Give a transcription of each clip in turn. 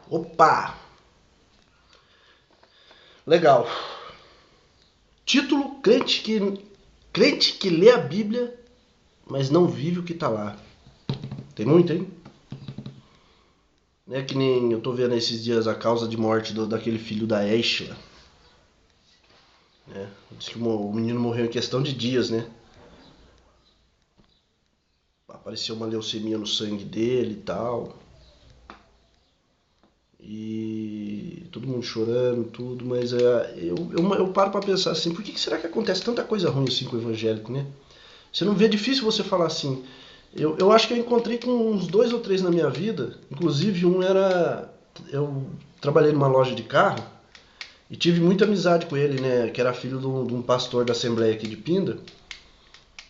Opa! Legal. Título: crente que lê a Bíblia, mas não vive o que tá lá. Tem muito, hein? Não é que nem eu tô vendo esses dias a causa de morte daquele filho da Ashla. Né? Diz que o menino morreu em questão de dias, né? Apareceu uma leucemia no sangue dele e tal. E todo mundo chorando, tudo, mas eu paro pra pensar assim, por que será que acontece tanta coisa ruim assim com o evangélico, né? Você não vê, é difícil você falar assim. Eu acho que eu encontrei com uns dois ou três na minha vida, inclusive um era. Eu trabalhei numa loja de carro e tive muita amizade com ele, né? Que era filho de um pastor da Assembleia aqui de Pinda,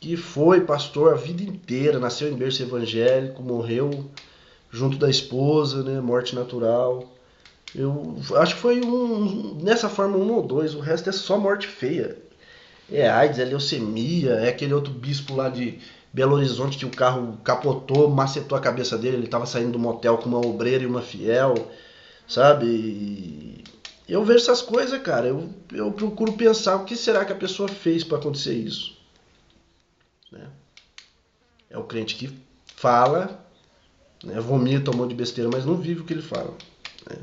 que foi pastor a vida inteira, nasceu em berço evangélico, morreu junto da esposa, né? Morte natural. Eu acho que foi nessa forma um ou dois, o resto é só morte feia. É AIDS, é leucemia, é aquele outro bispo lá de Belo Horizonte que o carro capotou, macetou a cabeça dele, ele tava saindo do motel com uma obreira e uma fiel, sabe? E eu vejo essas coisas, cara, eu procuro pensar o que será que a pessoa fez para acontecer isso, né? É o crente que fala, né, vomita um monte de besteira, mas não vive o que ele fala, né?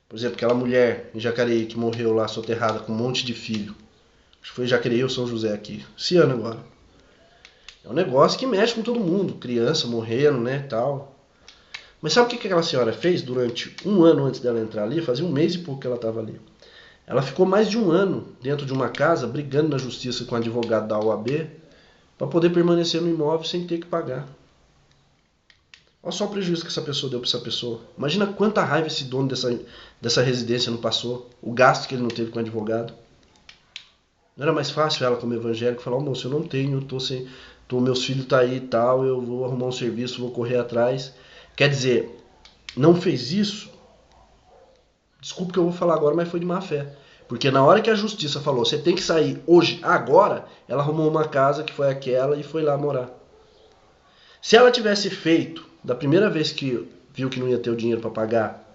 Por exemplo, aquela mulher em Jacareí que morreu lá soterrada com um monte de filho. Acho que foi Jacareí ou São José aqui, esse ano agora. É um negócio que mexe com todo mundo, criança morrendo, né, tal. Mas sabe o que aquela senhora fez durante um ano antes dela entrar ali? Fazia um mês e pouco que ela estava ali. Ela ficou mais de um ano dentro de uma casa, brigando na justiça com o advogado da OAB, para poder permanecer no imóvel sem ter que pagar. Olha só o prejuízo que essa pessoa deu para essa pessoa. Imagina quanta raiva esse dono dessa residência não passou, o gasto que ele não teve com o advogado. Não era mais fácil ela, como evangélica, falar: oh, moço, eu não tenho, eu tô sem. Meus filhos tá aí e tal, eu vou arrumar um serviço, vou correr atrás. Quer dizer, não fez isso, desculpa o que eu vou falar agora, mas foi de má fé. Porque na hora que a justiça falou, você tem que sair hoje, agora, ela arrumou uma casa que foi aquela e foi lá morar. Se ela tivesse feito, da primeira vez que viu que não ia ter o dinheiro para pagar,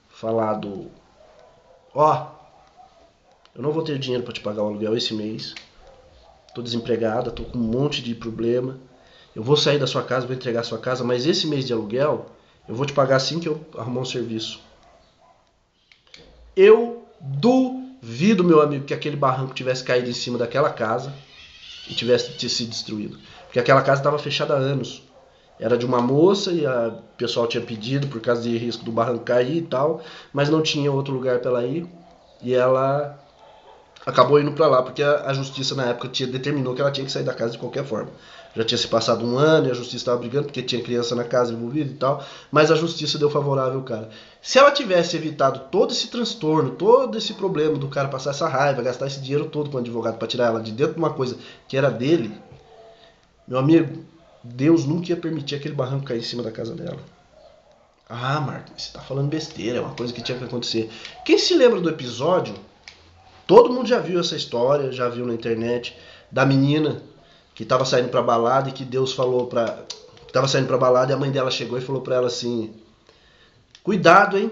falado: ó, oh, eu não vou ter dinheiro para te pagar o aluguel esse mês, tô desempregada, tô com um monte de problema, eu vou sair da sua casa, vou entregar a sua casa, mas esse mês de aluguel eu vou te pagar assim que eu arrumar um serviço. Eu duvido, meu amigo, que aquele barranco tivesse caído em cima daquela casa e tivesse sido destruído. Porque aquela casa estava fechada há anos. Era de uma moça e o pessoal tinha pedido por causa de risco do barranco cair e tal, mas não tinha outro lugar para ela ir. E ela acabou indo para lá porque a justiça na época determinou que ela tinha que sair da casa de qualquer forma. Já tinha se passado um ano e a justiça estava brigando porque tinha criança na casa envolvida e tal, mas a justiça deu favorável ao cara. Se ela tivesse evitado todo esse transtorno, todo esse problema do cara passar essa raiva, gastar esse dinheiro todo com o advogado para tirar ela de dentro de uma coisa que era dele, meu amigo, Deus nunca ia permitir aquele barranco cair em cima da casa dela. Ah, Marcos, você tá falando besteira, é uma coisa que tinha que acontecer. Quem se lembra do episódio? Todo mundo já viu essa história, já viu na internet, da menina que estava saindo pra balada e que Deus falou pra. Tava saindo pra balada e a mãe dela chegou e falou pra ela assim: cuidado, hein?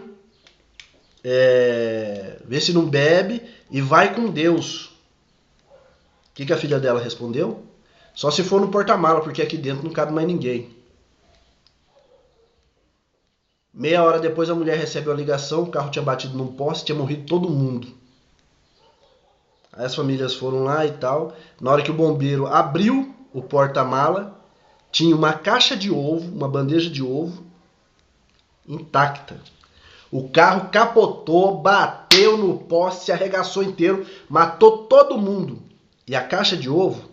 Vê se não bebe e vai com Deus. O que a filha dela respondeu? Só se for no porta-mala, porque aqui dentro não cabe mais ninguém. Meia hora depois a mulher recebe uma ligação, o carro tinha batido num poste, tinha morrido todo mundo. Aí as famílias foram lá e tal. Na hora que o bombeiro abriu o porta-mala, tinha uma caixa de ovo, uma bandeja de ovo, intacta. O carro capotou, bateu no poste, se arregaçou inteiro, matou todo mundo. E a caixa de ovo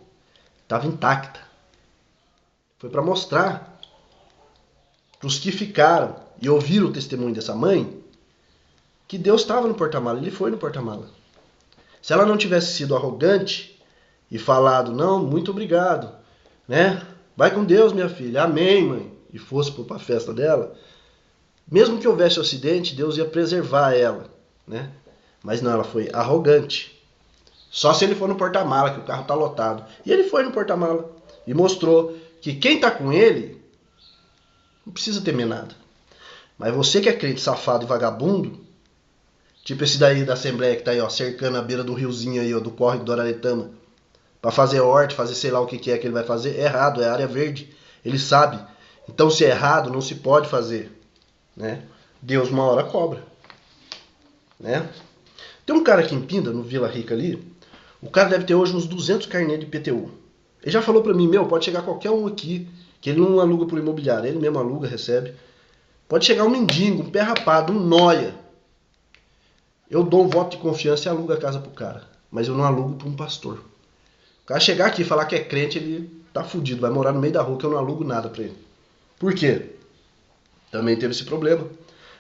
estava intacta. Foi para mostrar para os que ficaram e ouviram o testemunho dessa mãe que Deus estava no porta-mala. Ele foi no porta-mala. Se ela não tivesse sido arrogante e falado: não, muito obrigado, né? Vai com Deus, minha filha, amém, mãe, e fosse para a festa dela, mesmo que houvesse um acidente, Deus ia preservar ela, né? Mas não, ela foi arrogante. Só se ele for no porta-mala, que o carro tá lotado. E ele foi no porta-mala e mostrou que quem tá com ele não precisa temer nada. Mas você que é crente safado e vagabundo, tipo esse daí da Assembleia que tá aí, ó, cercando a beira do riozinho aí, ó, do córrego do Araretama, pra fazer horta, fazer sei lá o que é que ele vai fazer, é errado, é área verde. Ele sabe. Então se é errado, não se pode fazer, né? Deus uma hora cobra, né? Tem um cara aqui em Pinda, no Vila Rica ali, o cara deve ter hoje uns 200 carnês de IPTU. Ele já falou pra mim, meu, pode chegar qualquer um aqui, que ele não aluga por imobiliário, ele mesmo aluga, recebe. Pode chegar um mendigo, um pé rapado, um noia. Eu dou um voto de confiança e alugo a casa pro cara. Mas eu não alugo pra um pastor. O cara chegar aqui e falar que é crente, ele tá fudido, vai morar no meio da rua que eu não alugo nada pra ele. Por quê? Também teve esse problema.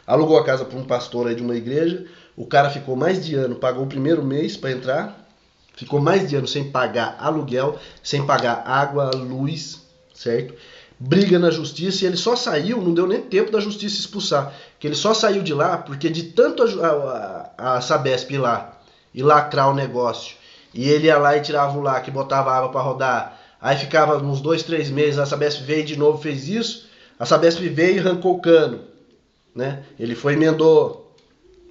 Alugou a casa pra um pastor aí de uma igreja, o cara ficou mais de ano, pagou o primeiro mês pra entrar, ficou mais de ano sem pagar aluguel, sem pagar água, luz, certo? Briga na justiça e ele só saiu, não deu nem tempo da justiça expulsar, que ele só saiu de lá porque de tanto a Sabesp ir lá e lacrar o negócio, e ele ia lá e tirava o lacre, botava água para rodar, aí ficava uns 2, 3 meses, a Sabesp veio de novo, fez isso, a Sabesp veio e arrancou o cano, né? Ele foi e emendou,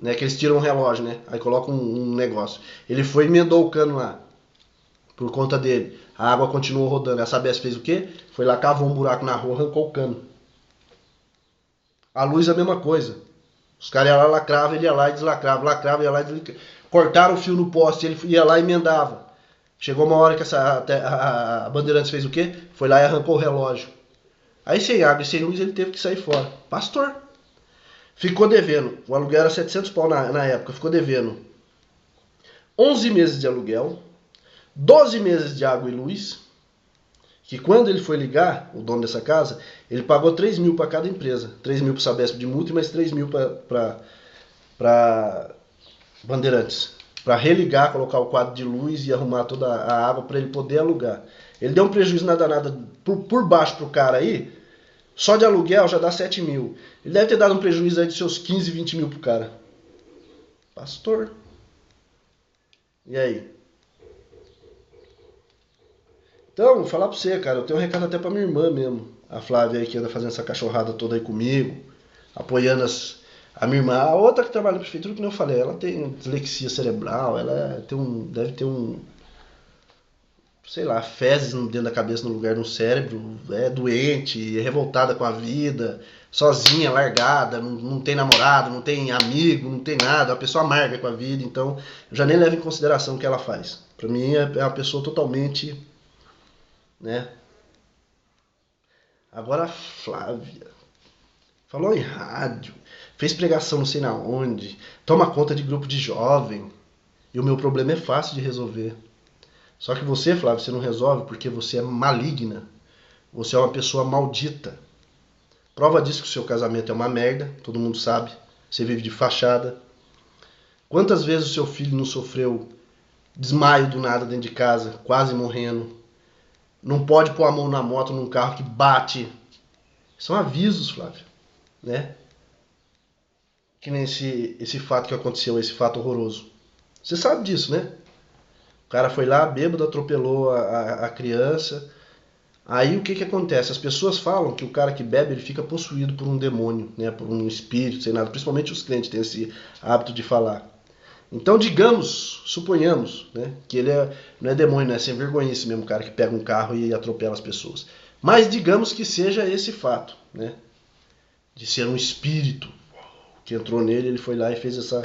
né? Que eles tiram um relógio, né? Aí colocam um negócio. Ele foi e emendou o cano lá, por conta dele. A água continuou rodando. A Sabesp fez o quê? Foi lá, cavou um buraco na rua, arrancou o cano. A luz é a mesma coisa. Os caras iam lá, lacravam, ele ia lá e deslacrava, lacrava, ia lá e deslacrava. Cortaram o fio no poste, ele ia lá e emendava. Chegou uma hora que a Bandeirantes fez o quê? Foi lá e arrancou o relógio. Aí sem água e sem luz ele teve que sair fora. Pastor. Ficou devendo. O aluguel era 700 pau na época. Ficou devendo 11 meses de aluguel, 12 meses de água e luz, que quando ele foi ligar, o dono dessa casa, ele pagou 3 mil para cada empresa. 3 mil para o Sabesp de multa e mais 3 mil para Bandeirantes. Para religar, colocar o quadro de luz e arrumar toda a água para ele poder alugar. Ele deu um prejuízo nada por baixo pro cara aí. Só de aluguel já dá 7 mil. Ele deve ter dado um prejuízo aí de seus 15, 20 mil pro cara. Pastor. E aí? Então, vou falar pra você, cara. Eu tenho um recado até pra minha irmã mesmo. A Flávia aí que anda fazendo essa cachorrada toda aí comigo. Apoiando a minha irmã. A outra que trabalha na prefeitura, que nem eu falei. Ela tem dislexia cerebral. Ela deve ter um, sei lá, fezes dentro da cabeça no lugar do cérebro, é doente, é revoltada com a vida, sozinha, largada, não tem namorado, não tem amigo, não tem nada, é uma pessoa amarga com a vida, então eu já nem levo em consideração o que ela faz. Pra mim é uma pessoa totalmente, né? Agora a Flávia falou em rádio, fez pregação não sei na onde, toma conta de grupo de jovem, e o meu problema é fácil de resolver. Só que você, Flávio, você não resolve porque você é maligna. Você é uma pessoa maldita. Prova disso que o seu casamento é uma merda, todo mundo sabe. Você vive de fachada. Quantas vezes o seu filho não sofreu desmaio do nada dentro de casa, quase morrendo? Não pode pôr a mão na moto, num carro que bate. São avisos, Flávio, né? Que nem esse fato que aconteceu, esse fato horroroso. Você sabe disso, né? O cara foi lá, bêbado, atropelou a criança. Aí o que que acontece? As pessoas falam que o cara que bebe ele fica possuído por um demônio, né? Por um espírito, sei nada. Principalmente os crentes têm esse hábito de falar. Então, digamos, suponhamos, né? Que ele não é demônio, não é sem vergonha esse mesmo cara que pega um carro e atropela as pessoas. Mas digamos que seja esse fato, né? De ser um espírito que entrou nele, ele foi lá e fez essa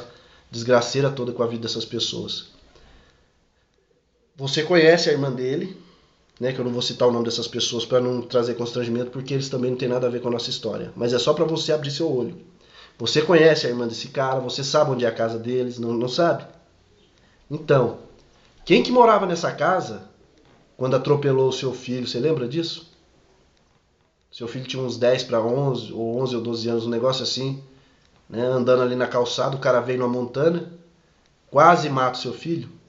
desgraceira toda com a vida dessas pessoas. Você conhece a irmã dele, né, que eu não vou citar o nome dessas pessoas para não trazer constrangimento, porque eles também não têm nada a ver com a nossa história. Mas é só para você abrir seu olho. Você conhece a irmã desse cara, você sabe onde é a casa deles, não sabe? Então, quem que morava nessa casa quando atropelou o seu filho, você lembra disso? Seu filho tinha uns 10 para 11, ou 11 ou 12 anos, um negócio assim, né, andando ali na calçada, o cara veio numa montana, quase mata o seu filho.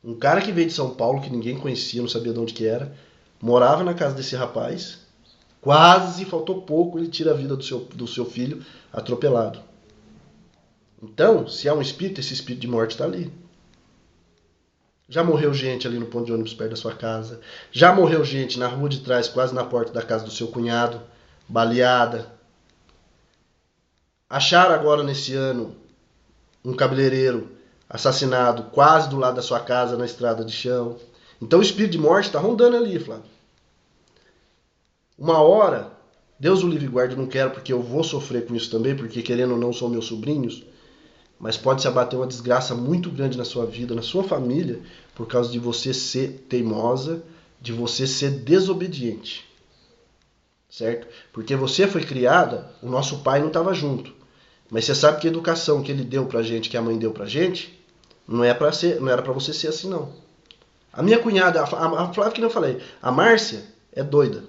Um cara que veio de São Paulo, que ninguém conhecia, não sabia de onde que era, morava na casa desse rapaz, quase, faltou pouco, ele tira a vida do seu filho atropelado. Então, se há um espírito, esse espírito de morte está ali. Já morreu gente ali no ponto de ônibus perto da sua casa. Já morreu gente na rua de trás, quase na porta da casa do seu cunhado, baleada. Acharam agora nesse ano um cabeleireiro assassinado quase do lado da sua casa na estrada de chão. Então o espírito de morte está rondando ali, Flávio. Uma hora, Deus o livre e guarde, eu não quero porque eu vou sofrer com isso também, porque querendo ou não são meus sobrinhos, mas pode se abater uma desgraça muito grande na sua vida, na sua família, por causa de você ser teimosa, de você ser desobediente. Certo? Porque você foi criada, o nosso pai não estava junto. Mas você sabe que a educação que ele deu pra gente, que a mãe deu pra gente, não era pra você ser assim não. A minha cunhada, a Flávia que não falei, a Márcia é doida.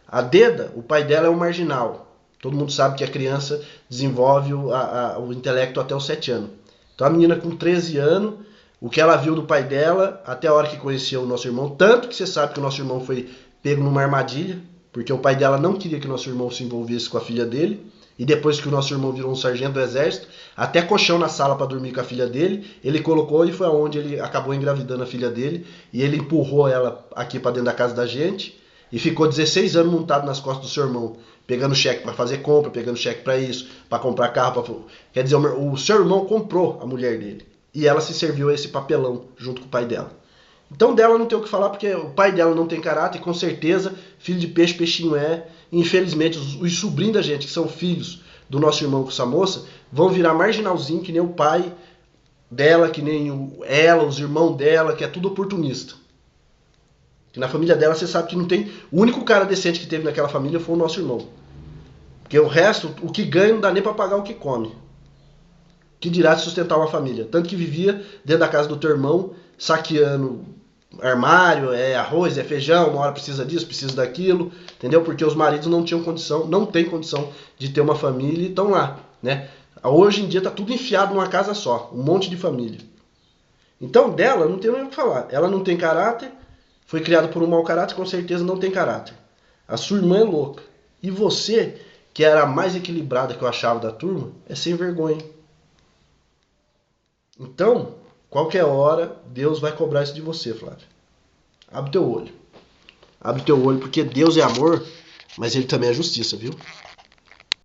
A Deda, o pai dela é um marginal. Todo mundo sabe que a criança desenvolve o intelecto até os 7 anos. Então a menina com 13 anos, o que ela viu do pai dela, até a hora que conheceu o nosso irmão, tanto que você sabe que o nosso irmão foi pego numa armadilha, porque o pai dela não queria que o nosso irmão se envolvesse com a filha dele, e depois que o nosso irmão virou um sargento do exército, até colchão na sala para dormir com a filha dele, ele colocou e foi aonde ele acabou engravidando a filha dele, e ele empurrou ela aqui para dentro da casa da gente, e ficou 16 anos montado nas costas do seu irmão, pegando cheque para fazer compra, pegando cheque para isso, para comprar carro. Quer dizer, o seu irmão comprou a mulher dele. E ela se serviu a esse papelão junto com o pai dela. Então dela não tem o que falar, porque o pai dela não tem caráter, e com certeza, filho de peixe, peixinho é. Infelizmente, os sobrinhos da gente, que são filhos do nosso irmão com essa moça, vão virar marginalzinho, que nem o pai dela, que nem ela, os irmãos dela, que é tudo oportunista. Que na família dela você sabe que não tem. O único cara decente que teve naquela família foi o nosso irmão. Porque o resto, o que ganha, não dá nem pra pagar o que come. Que dirá de sustentar uma família. Tanto que vivia dentro da casa do teu irmão, saqueando armário, é arroz, é feijão, uma hora precisa disso, precisa daquilo, entendeu? Porque os maridos não tinham condição, não tem condição de ter uma família e estão lá, né? Hoje em dia tá tudo enfiado numa casa só, um monte de família. Então dela não tem nem o que falar. Ela não tem caráter, foi criada por um mau caráter, com certeza não tem caráter. A sua irmã é louca. E você, que era a mais equilibrada que eu achava da turma, é sem vergonha. Então, qualquer hora, Deus vai cobrar isso de você, Flávio. Abre teu olho. Abre teu olho, porque Deus é amor, mas Ele também é justiça, viu?